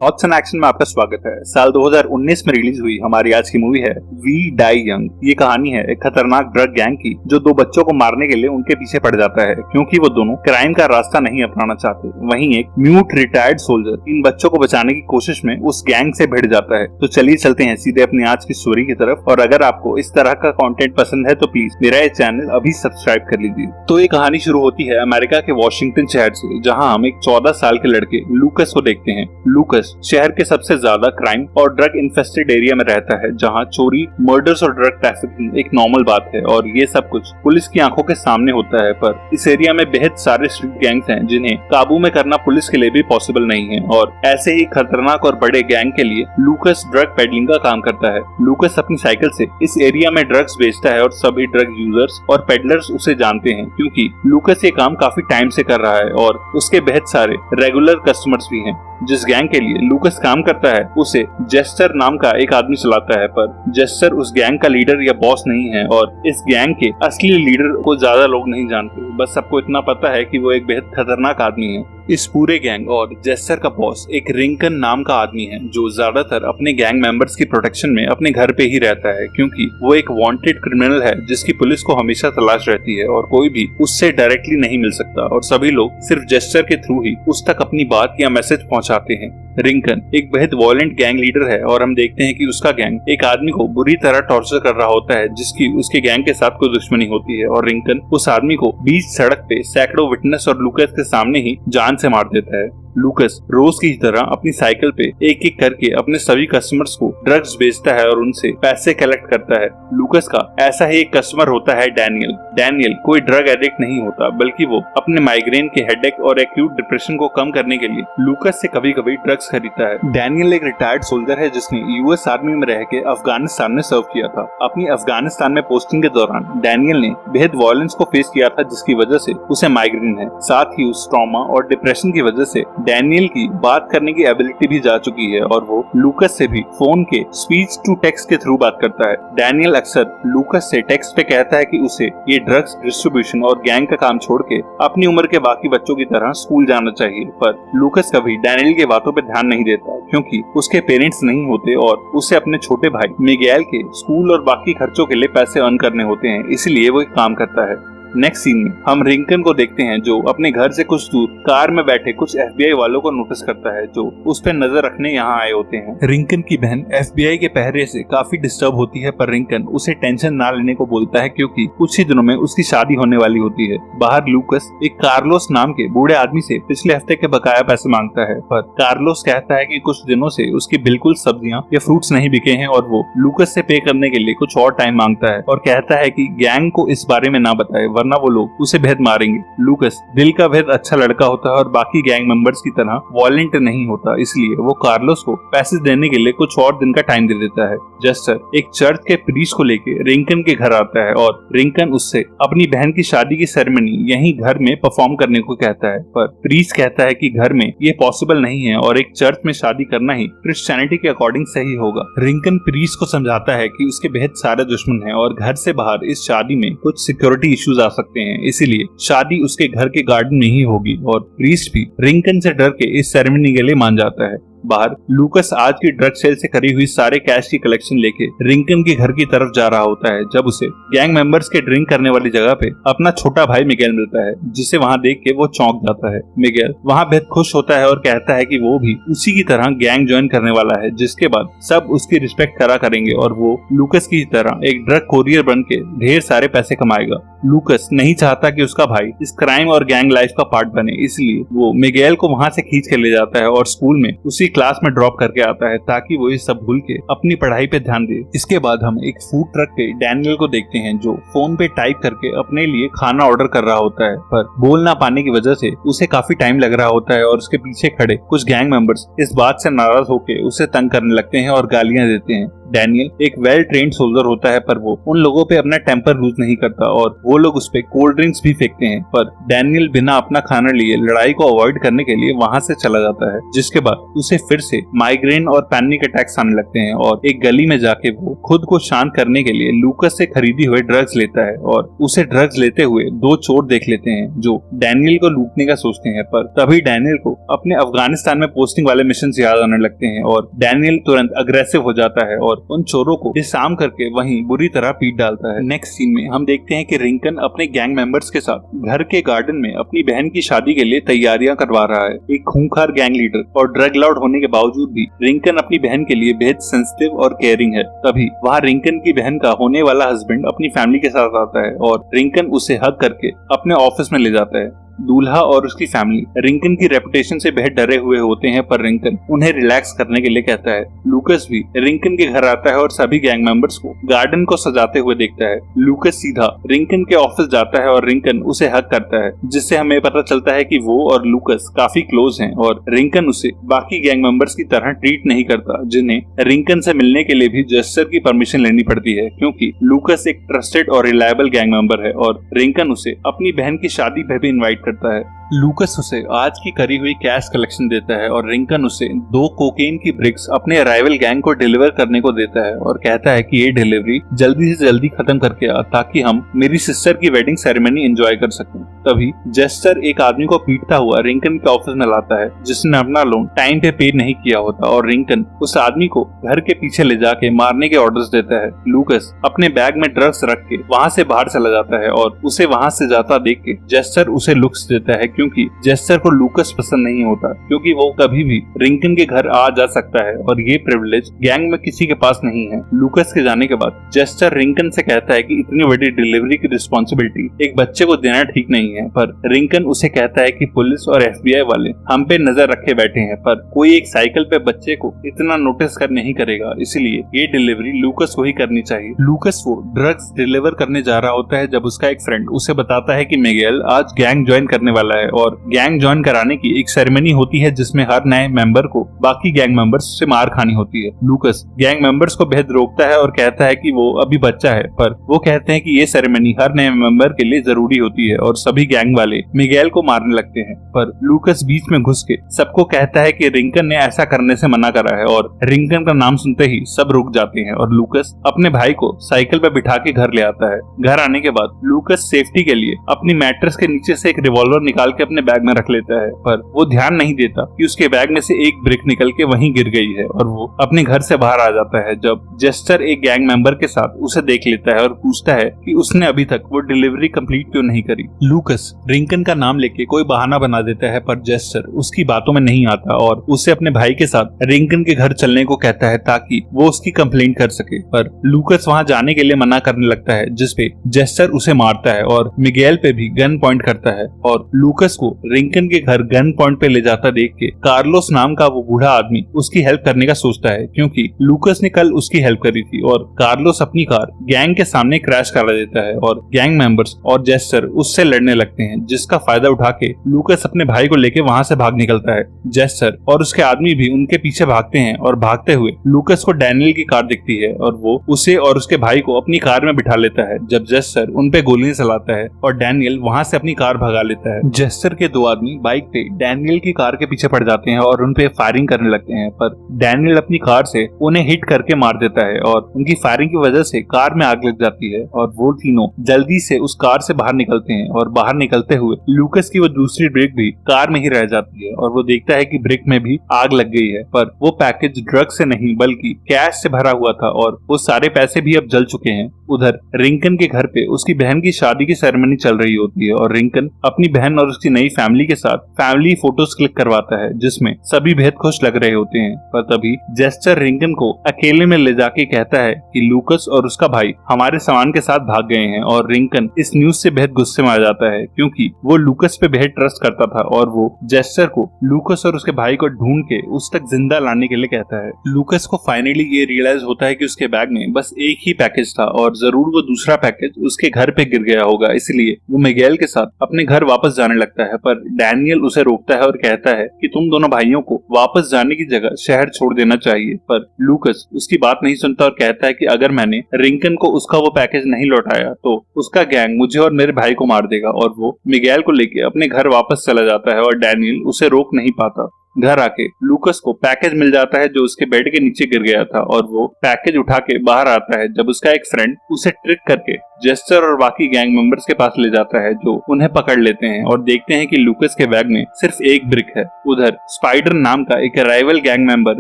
Thoughts and action में आपका स्वागत है। साल 2019 में रिलीज हुई हमारी आज की मूवी है वी डाई यंग। ये कहानी है एक खतरनाक ड्रग गैंग की जो दो बच्चों को मारने के लिए उनके पीछे पड़ जाता है क्योंकि वो दोनों क्राइम का रास्ता नहीं अपनाना चाहते। वहीं एक म्यूट रिटायर्ड सोल्जर इन बच्चों को बचाने की कोशिश में उस गैंग से भिड़ जाता है। तो चलिए चलते हैं सीधे अपनी आज की स्टोरी की तरफ। और अगर आपको इस तरह का कंटेंट पसंद है तो प्लीज मेरा ये चैनल अभी सब्सक्राइब कर लीजिए। तो ये कहानी शुरू होती है अमेरिका के वॉशिंगटन शहर से, जहाँ हम एक 14 साल के लड़के लूकस को देखते हैं। लूकस शहर के सबसे ज्यादा क्राइम और ड्रग इन्फेस्टेड एरिया में रहता है, जहां चोरी, मर्डर्स और ड्रग ट्रैफिकिंग एक नॉर्मल बात है और ये सब कुछ पुलिस की आंखों के सामने होता है। पर इस एरिया में बेहद सारे स्ट्रीट गैंग्स हैं जिन्हें काबू में करना पुलिस के लिए भी पॉसिबल नहीं है। और ऐसे ही खतरनाक और बड़े गैंग के लिए लूकस ड्रग पेडलिंग का काम करता है। लूकस अपनी साइकिल से इस एरिया में ड्रग्स बेचता है और सभी ड्रग यूजर्स और पेडलर्स उसे जानते हैं क्योंकि लूकस ये काम काफी टाइम से कर रहा है और उसके बेहद सारे रेगुलर कस्टमर्स भी हैं। जिस गैंग के लिए लूकस काम करता है उसे जेस्टर नाम का एक आदमी चलाता है, पर जेस्टर उस गैंग का लीडर या बॉस नहीं है और इस गैंग के असली लीडर को ज्यादा लोग नहीं जानते। बस सबको इतना पता है कि वो एक बेहद खतरनाक आदमी है। इस पूरे गैंग और जेस्टर का बॉस एक रिंकन नाम का आदमी है जो ज्यादातर अपने गैंग मेंबर्स की प्रोटेक्शन में अपने घर पे ही रहता है क्योंकि वो एक वांटेड क्रिमिनल है जिसकी पुलिस को हमेशा तलाश रहती है और कोई भी उससे डायरेक्टली नहीं मिल सकता और सभी लोग सिर्फ जेस्टर के थ्रू ही उस तक अपनी बात या मैसेज पहुंचाते हैं। रिंकन एक बेहद वायलेंट गैंग लीडर है और हम देखते हैं कि उसका गैंग एक आदमी को बुरी तरह टॉर्चर कर रहा होता है जिसकी उसके गैंग के साथ कोई दुश्मनी होती है और रिंकन उस आदमी को बीच सड़क पे सैकड़ों विटनेस और लूकस के सामने ही जान से मार देता है। लूकस रोज की तरह अपनी साइकिल पे एक एक करके अपने सभी कस्टमर्स को ड्रग्स बेचता है और उनसे पैसे कलेक्ट करता है। लूकस का ऐसा ही एक कस्टमर होता है डैनियल। डैनियल कोई ड्रग एडिक्ट नहीं होता बल्कि वो अपने माइग्रेन के हेडेक और एक्यूट डिप्रेशन को कम करने के लिए लूकस से कभी कभी ड्रग्स खरीदता है। डैनियल एक रिटायर्ड सोल्जर है जिसने यूएस आर्मी में रह के अफगानिस्तान में सर्व किया था। अपनी अफगानिस्तान में पोस्टिंग के दौरान डैनियल ने बेहद वायलेंस को फेस किया था जिसकी वजह से उसे माइग्रेन है। साथ ही उस ट्रॉमा और डिप्रेशन की वजह से डैनियल की बात करने की एबिलिटी भी जा चुकी है और वो लूकस से भी फोन के स्पीच टू टेक्स्ट के थ्रू बात करता है। डैनियल अक्सर लूकस से टेक्स्ट पे कहता है कि उसे ये ड्रग्स डिस्ट्रीब्यूशन और गैंग का काम छोड़ के अपनी उम्र के बाकी बच्चों की तरह स्कूल जाना चाहिए, पर लूकस कभी डैनियल के बातों पे ध्यान नहीं देता क्योंकि उसके पेरेंट्स नहीं होते और उसे अपने छोटे भाई मिगेल के स्कूल और बाकी खर्चों के लिए पैसे अर्न करने होते हैं, इसलिए वो एक काम करता है। नेक्स्ट सीन में हम रिंकन को देखते हैं जो अपने घर से कुछ दूर कार में बैठे कुछ एफबीआई वालों को नोटिस करता है जो उस पर नजर रखने यहाँ आए होते हैं। रिंकन की बहन एफबीआई के पहरे से काफी डिस्टर्ब होती है, पर रिंकन उसे टेंशन ना लेने को बोलता है क्योंकि कुछ ही दिनों में उसकी शादी होने वाली होती है। बाहर लूकस एक कार्लोस नाम के बूढ़े आदमी से पिछले हफ्ते के बकाया पैसे मांगता है, पर कार्लोस कहता है कि कुछ दिनों से उसकी बिल्कुल सब्जियां या फ्रूट्स नहीं बिके हैं और वो लूकस से पे करने के लिए कुछ और टाइम मांगता है और कहता है कि गैंग को इस बारे में ना बताए वरना वो लोग उसे भेद मारेंगे। लूकस दिल का भेद अच्छा लड़का होता है और बाकी गैंग मेंबर्स की तरह वॉलेंट नहीं होता, इसलिए वो कार्लोस को पैसे देने के लिए कुछ और दिन का टाइम दे देता है। जेस्टर एक चर्च के प्रीस्ट को लेके रिंकन के घर आता है और रिंकन उससे अपनी बहन की शादी की सेरेमनी यहीं घर में परफॉर्म करने को कहता है, पर प्रीस्ट कहता है कि घर में ये पॉसिबल नहीं है और एक चर्च में शादी करना ही क्रिश्चियनिटी के अकॉर्डिंग सही होगा। रिंकन प्रीस्ट को समझाता है कि उसके बेहद सारे दुश्मन हैं और घर से बाहर इस शादी में कुछ सिक्योरिटी इश्यूज आ सकते हैं, इसीलिए शादी उसके घर के गार्डन में ही होगी और प्रीस्ट भी रिंकन से डर के इस सेरेमनी के लिए मान जाता है। बाहर लूकस आज की ड्रग सेल से करी हुई सारे कैश की कलेक्शन लेके रिंकन के घर की तरफ जा रहा होता है जब उसे गैंग मेंबर्स के ड्रिंक करने वाली जगह पे अपना छोटा भाई मिगेल मिलता है, जिसे वहाँ देख के वो चौंक जाता है। मिगेल वहाँ बेहद खुश होता है और कहता है कि वो भी उसी की तरह गैंग ज्वाइन करने वाला है, जिसके बाद सब उसकी रिस्पेक्ट करा करेंगे और वो लूकस की तरह एक ड्रग कोरियर बन के ढेर सारे पैसे कमाएगा। लूकस नहीं चाहता कि उसका भाई इस क्राइम और गैंग लाइफ का पार्ट बने, इसलिए वो मिगेल को वहाँ से खींच के ले जाता है और स्कूल में उसी क्लास में ड्रॉप करके आता है ताकि वो ये सब भूल के अपनी पढ़ाई पे ध्यान दे। इसके बाद हम एक फूड ट्रक पे डैनियल को देखते हैं जो फोन पे टाइप करके अपने लिए खाना ऑर्डर कर रहा होता है, पर बोल ना पाने की वजह से उसे काफी टाइम लग रहा होता है और उसके पीछे खड़े कुछ गैंग मेंबर्स इस बात से नाराज होकर उसे तंग करने लगते हैं और गालियां देते हैं। डैनियल एक वेल ट्रेन्ड सोल्जर होता है, पर वो उन लोगों पे अपना टेम्पर लूज नहीं करता और वो लोग उस पे कोल्ड ड्रिंक्स भी फेंकते हैं। पर डैनियल बिना अपना खाना लिए लड़ाई को अवॉइड करने के लिए वहां से चला जाता है, जिसके बाद उसे फिर से माइग्रेन और पैनिक अटैक्स आने लगते हैं और एक गली में जाके वो खुद को शांत करने के लिए लूकस से खरीदी हुए ड्रग्स लेता है और उसे ड्रग्स लेते हुए दो चोर देख लेते हैं जो डैनियल को लूटने का सोचते हैं। पर तभी डैनियल को अपने अफगानिस्तान में पोस्टिंग वाले मिशन याद आने लगते हैं और डैनियल तुरंत अग्रेसिव हो जाता है और उन चोरों को डिसआर्म करके वहीं बुरी तरह पीट डालता है। नेक्स्ट सीन में हम देखते हैं कि रिंकन अपने गैंग मेंबर्स के साथ घर के गार्डन में अपनी बहन की शादी के लिए तैयारियां करवा रहा है। एक खूंखार गैंग लीडर और ड्रग लॉर्ड होने के बावजूद भी रिंकन अपनी बहन के लिए बेहद सेंसिटिव और केयरिंग है। तभी वहाँ रिंकन की बहन का होने वाला हस्बैंड अपनी फैमिली के साथ आता है और रिंकन उसे हग करके अपने ऑफिस में ले जाता है। दूल्हा और उसकी फैमिली रिंकन की रेपुटेशन से बेहद डरे हुए होते हैं, पर रिंकन उन्हें रिलैक्स करने के लिए कहता है। लूकस भी रिंकन के घर आता है और सभी गैंग मेंबर्स को गार्डन को सजाते हुए देखता है। लूकस सीधा रिंकन के ऑफिस जाता है और रिंकन उसे हक करता है, जिससे हमें पता चलता है कि वो और लूकस काफी क्लोज हैं और रिंकन उसे बाकी गैंग मेंबर्स की तरह ट्रीट नहीं करता, जिन्हें रिंकन से मिलने के लिए भी जेस्टर की परमिशन लेनी पड़ती है, क्योंकि लूकस एक ट्रस्टेड और रिलायबल गैंग मेंबर है और रिंकन उसे अपनी बहन की शादी में भी इन्वाइट करता है। लूकस उसे आज की करी हुई कैश कलेक्शन देता है और रिंकन उसे 2 कोकेन की ब्रिक्स अपने अराइवल गैंग को डिलीवर करने को देता है और कहता है कि ये डिलीवरी जल्दी से जल्दी खत्म करके आ, ताकि हम मेरी सिस्टर की वेडिंग सेरेमनी एंजॉय कर सकें। तभी जेस्टर एक आदमी को पीटता हुआ रिंकन के ऑफिस में लाता है, जिसने अपना लोन टाइम पे पे नहीं किया होता और रिंकन उस आदमी को घर के पीछे ले जाके मारने के ऑर्डर्स देता है। लूकस अपने बैग में ड्रग्स रख के वहाँ से बाहर चला जाता है और उसे वहाँ से जाता देख के जेस्टर उसे लुक्स देता है, क्योंकि जेस्टर को लूकस पसंद नहीं होता, क्योंकि वो कभी भी रिंकन के घर आ जा सकता है और ये प्रिविलेज गैंग में किसी के पास नहीं है। लूकस के जाने के बाद जेस्टर रिंकन से कहता है कि इतनी बड़ी डिलीवरी की रिस्पॉन्सिबिलिटी एक बच्चे को देना ठीक नहीं है, पर रिंकन उसे कहता है कि पुलिस और FBI वाले हम पे नजर रखे बैठे हैं, पर कोई एक साइकिल पे बच्चे को इतना नोटिस कर नहीं करेगा, इसलिए ये डिलीवरी लूकस को ही करनी चाहिए। लूकस वो ड्रग्स डिलीवर करने जा रहा होता है जब उसका एक फ्रेंड उसे बताता है कि मिगेल आज गैंग ज्वाइन करने वाला है और गैंग ज्वाइन कराने की एक सेरेमनी होती है जिसमें हर नए मेंबर को बाकी गैंग मेंबर्स से मार खानी होती है। लूकस गैंग मेंबर्स को बेहद रोकता है और कहता है कि वो अभी बच्चा है, पर वो कहते हैं कि ये सेरेमनी हर नए मेंबर के लिए जरूरी होती है और सभी गैंग वाले मिगेल को मारने लगते हैं। पर लूकस बीच में घुस के सबको कहता है कि रिंकन ने ऐसा करने से मना करा है और रिंकन का नाम सुनते ही सब रुक जाते हैं और लूकस अपने भाई को साइकिल पर बिठा के घर ले आता है। घर आने के बाद लूकस सेफ्टी के लिए अपनी मैट्रेस के नीचे से एक रिवॉल्वर निकाल के अपने बैग में रख लेता है, पर वो ध्यान नहीं देता कि उसके बैग में से एक ब्रिक निकल के वहीं गिर गई है और वो अपने घर से बाहर आ जाता है। जब जेस्टर एक गैंग मेंबर के साथ उसे देख लेता है और पूछता है कि उसने अभी तक वो डिलीवरी कंप्लीट क्यों नहीं करी। लूकस रिंकन का नाम लेके कोई बहाना बना देता है, पर जेस्टर उसकी बातों में नहीं आता और उसे अपने भाई के साथ रिंकन के घर चलने को कहता है ताकि वो उसकी कंप्लेंट कर सके, पर लूकस वहाँ जाने के लिए मना करने लगता है, जिसपे जेस्टर उसे मारता है और मिगेल पे भी गन पॉइंट करता है और लूकस को रिंकन के घर गन पॉइंट पे ले जाता देख के कार्लोस नाम का वो बूढ़ा आदमी उसकी हेल्प करने का सोचता है, क्योंकि लूकस ने कल उसकी हेल्प करी थी और कार्लोस अपनी कार गैंग के सामने क्रैश करा देता है और गैंग मेंबर्स और जेस्टर उससे लड़ने लगते हैं, जिसका फायदा उठा के लूकस अपने भाई को लेके वहाँ से भाग निकलता है। जेस्टर और उसके आदमी भी उनके पीछे भागते हैं और भागते हुए लूकस को डैनियल की कार दिखती है और वो उसे और उसके भाई को अपनी कार में बिठा लेता है। जब जेस्टर उन पे गोलियां चलाता है और डैनियल वहाँ से अपनी कार भगा लेता है। जेस्टर के 2 आदमी बाइक पे डैनियल की कार के पीछे पड़ जाते हैं और उन पे फायरिंग करने लगते हैं, पर डैनियल अपनी कार से उन्हें हिट करके मार देता है और उनकी फायरिंग की वजह से कार में आग लग जाती है और वो तीनों जल्दी से उस कार से बाहर निकलते हैं और बाहर निकलते हुए लूकस की वो दूसरी ब्रिक भी कार में ही रह जाती है और वो देखता है कि ब्रिक में भी आग लग गई है, पर वो पैकेज ड्रग से नहीं बल्कि कैश से भरा हुआ था और वो सारे पैसे भी अब जल चुके हैं। उधर रिंकन के घर पे उसकी बहन की शादी की सेरेमनी चल रही होती है और रिंकन अपनी बहन और उसकी नई फैमिली के साथ फैमिली फोटोज क्लिक करवाता है, जिसमें सभी बेहद खुश लग रहे होते हैं। पर तभी जेस्टर रिंकन को अकेले में ले जाके कहता है कि लूकस और उसका भाई हमारे सामान के साथ भाग गए हैं और रिंकन इस न्यूज से बेहद गुस्से में आ जाता है, क्योंकि वो लूकस पे बेहद ट्रस्ट करता था और वो जेस्टर को लूकस और उसके भाई को ढूंढ के उस तक जिंदा लाने के लिए कहता है। लूकस को फाइनली ये रियलाइज होता है कि उसके बैग में बस एक ही पैकेज था और जरूर वो दूसरा पैकेज उसके घर पे गिर गया होगा, इसलिए वो मिगेल के साथ अपने घर वापस जाने लगता लगता है, पर डैनियल उसे रोकता है और कहता है कि तुम दोनों भाइयों को वापस जाने की जगह शहर छोड़ देना चाहिए। पर लूकस उसकी बात नहीं सुनता और कहता है कि अगर मैंने रिंकन को उसका वो पैकेज नहीं लौटाया तो उसका गैंग मुझे और मेरे भाई को मार देगा, और वो मिगेल को लेके अपने घर वापस चला जाता है और डैनियल उसे रोक नहीं पाता। घर आके लूकस को पैकेज मिल जाता है जो उसके बेड के नीचे गिर गया था, और वो पैकेज उठा के बाहर आता है जब उसका एक फ्रेंड उसे ट्रिक करके जेस्टर और बाकी गैंग मेंबर्स के पास ले जाता है, जो उन्हें पकड़ लेते हैं और देखते हैं कि लूकस के बैग में सिर्फ एक ब्रिक है। उधर स्पाइडर नाम का एक राइवल गैंग मेंबर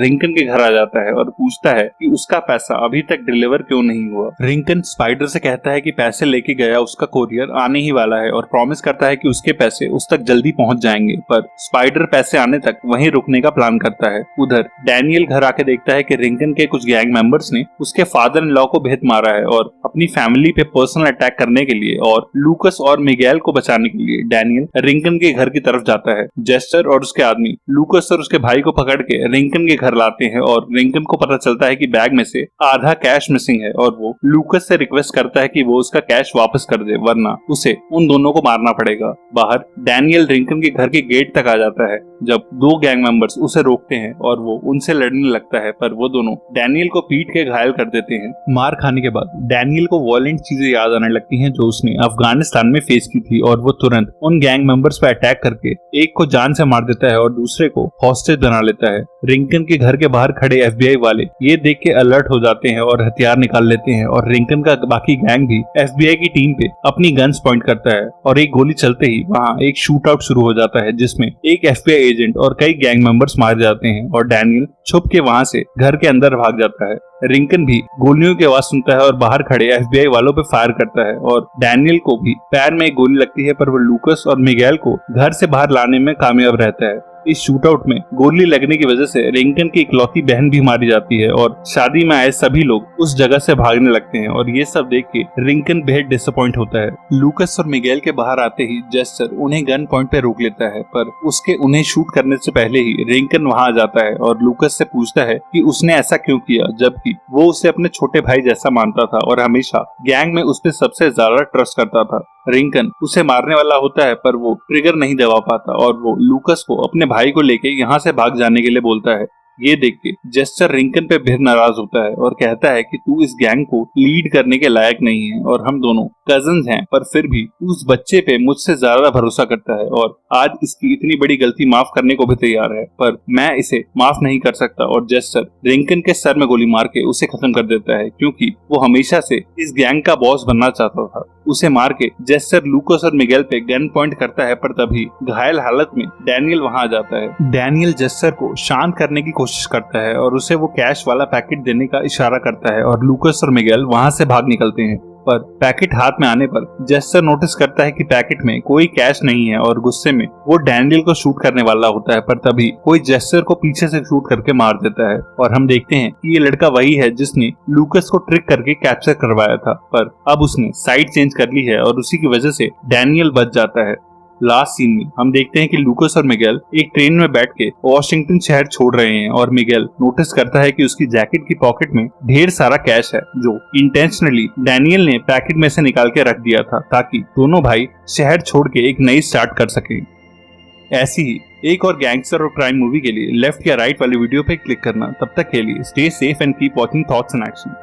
रिंकन के घर आ जाता है और पूछता है कि उसका पैसा अभी तक डिलीवर क्यों नहीं हुआ। रिंकन स्पाइडर से कहता है कि पैसे लेके गया उसका कोरियर आने ही वाला है और प्रॉमिस करता है कि उसके पैसे उस तक जल्दी पहुंच जाएंगे, पर स्पाइडर पैसे आने तक वहीं रुकने का प्लान करता है। उधर डैनियल घर आके देखता है कि रिंकन के कुछ गैंग मेंबर्स ने उसके फादर इन लॉ को भेद मारा है, और अपनी फैमिली पे पर्सनल अटैक करने के लिए और लूकस और मिगेल को बचाने के लिए डैनियल रिंकन के घर की तरफ जाता है। जेस्टर और उसके आदमी लूकस और उसके भाई को पकड़ के रिंकन के घर लाते हैं, और रिंकन को पता चलता है कि बैग में से आधा कैश मिसिंग है, और वो लूकस से रिक्वेस्ट करता है कि वो उसका कैश वापस कर दे, वरना उसे उन दोनों को मारना पड़ेगा। बाहर डैनियल रिंकन के घर के गेट तक आ जाता है जब दो गैंग मेंबर्स उसे रोकते हैं और वो उनसे लड़ने लगता है, पर वो दोनों डैनियल को पीट के घायल कर देते हैं। मार खाने के बाद डैनियल को वॉयलेंट चीजें याद आने लगती हैं जो उसने अफगानिस्तान में फेस की थी, और वो तुरंत उन गैंग मेंबर्स पर अटैक करके एक को जान से मार देता है और दूसरे को हॉस्टेज बना लेता है। रिंकन के घर के बाहर खड़े FBI वाले ये देख के अलर्ट हो जाते हैं और हथियार निकाल लेते हैं, और रिंकन का बाकी गैंग भी FBI की टीम पे अपनी गन्स पॉइंट करता है, और एक गोली चलते ही वहाँ एक शूट आउट शुरू हो जाता है जिसमें एक FBI एजेंट और कई गैंग मेंबर्स मार जाते हैं, और डैनियल छुप के वहाँ से घर के अंदर भाग जाता है। रिंकन भी गोलियों की आवाज सुनता है और बाहर खड़े FBI वालों पे फायर करता है, और डैनियल को भी पैर में एक गोली लगती है, पर वो लूकस और मिगेल को घर से बाहर लाने में कामयाब रहता है। इस शूटआउट में गोली लगने की वजह से रिंकन की इकलौती बहन भी मारी जाती है, और शादी में आए सभी लोग उस जगह से भागने लगते हैं, और ये सब देख के रिंकन बेहद डिसअपॉइंट होता है। लूकस और मिगेल के बाहर आते ही जेस्टर उन्हें गन पॉइंट पे रोक लेता है, पर उसके उन्हें शूट करने से पहले ही रिंकन वहां आ जाता है और लूकस से पूछता है कि उसने ऐसा क्यों किया, जबकि वो उसे अपने छोटे भाई जैसा मानता था और हमेशा गैंग में उस पर सबसे ज्यादा ट्रस्ट करता था। रिंकन उसे मारने वाला होता है, पर वो ट्रिगर नहीं दबा पाता, और वो लूकस को अपने भाई को लेके यहाँ से भाग जाने के लिए बोलता है। ये देख के जेस्टर रिंकन पे बेहद नाराज होता है और कहता है कि तू इस गैंग को लीड करने के लायक नहीं है, और हम दोनों कजन्स हैं, पर फिर भी उस बच्चे पे मुझसे ज्यादा भरोसा करता है, और आज इसकी इतनी बड़ी गलती माफ करने को भी तैयार है, पर मैं इसे माफ नहीं कर सकता। और जेस्टर रिंकन के सर में गोली मार के उसे खत्म कर देता है, क्योंकि वो हमेशा से इस गैंग का बॉस बनना चाहता था। उसे मार के जेस्टर लूकस और मिगेल पे गन पॉइंट करता है, पर तभी घायल हालत में डैनियल वहां आ जाता है। डैनियल जेस्टर को शांत करने की कोशिश करता है और उसे वो कैश वाला पैकेट देने का इशारा करता है, और लूकस और मिगेल वहां से भाग निकलते हैं। पर पैकेट हाथ में आने पर जेस्टर नोटिस करता है कि पैकेट में कोई कैश नहीं है, और गुस्से में वो डैनियल को शूट करने वाला होता है, पर तभी कोई जेस्टर को पीछे से शूट करके मार देता है, और हम देखते हैं कि ये लड़का वही है जिसने लूकस को ट्रिक करके कैप्चर करवाया था, पर अब उसने साइड चेंज कर ली है और उसी की वजह से डैनियल बच जाता है। लास्ट सीन में हम देखते हैं कि लूकस और मिगेल एक ट्रेन में बैठ के वॉशिंगटन शहर छोड़ रहे हैं, और मिगेल नोटिस करता है कि उसकी जैकेट की पॉकेट में ढेर सारा कैश है जो इंटेंशनली डैनियल ने पैकेट में से निकाल के रख दिया था, ताकि दोनों भाई शहर छोड़ के एक नई स्टार्ट कर सके। ऐसी ही एक और गैंगस्टर और क्राइम मूवी के लिए लेफ्ट या राइट वाली वीडियो पे क्लिक करना। तब तक के लिए stay safe and keep watching thoughts in action.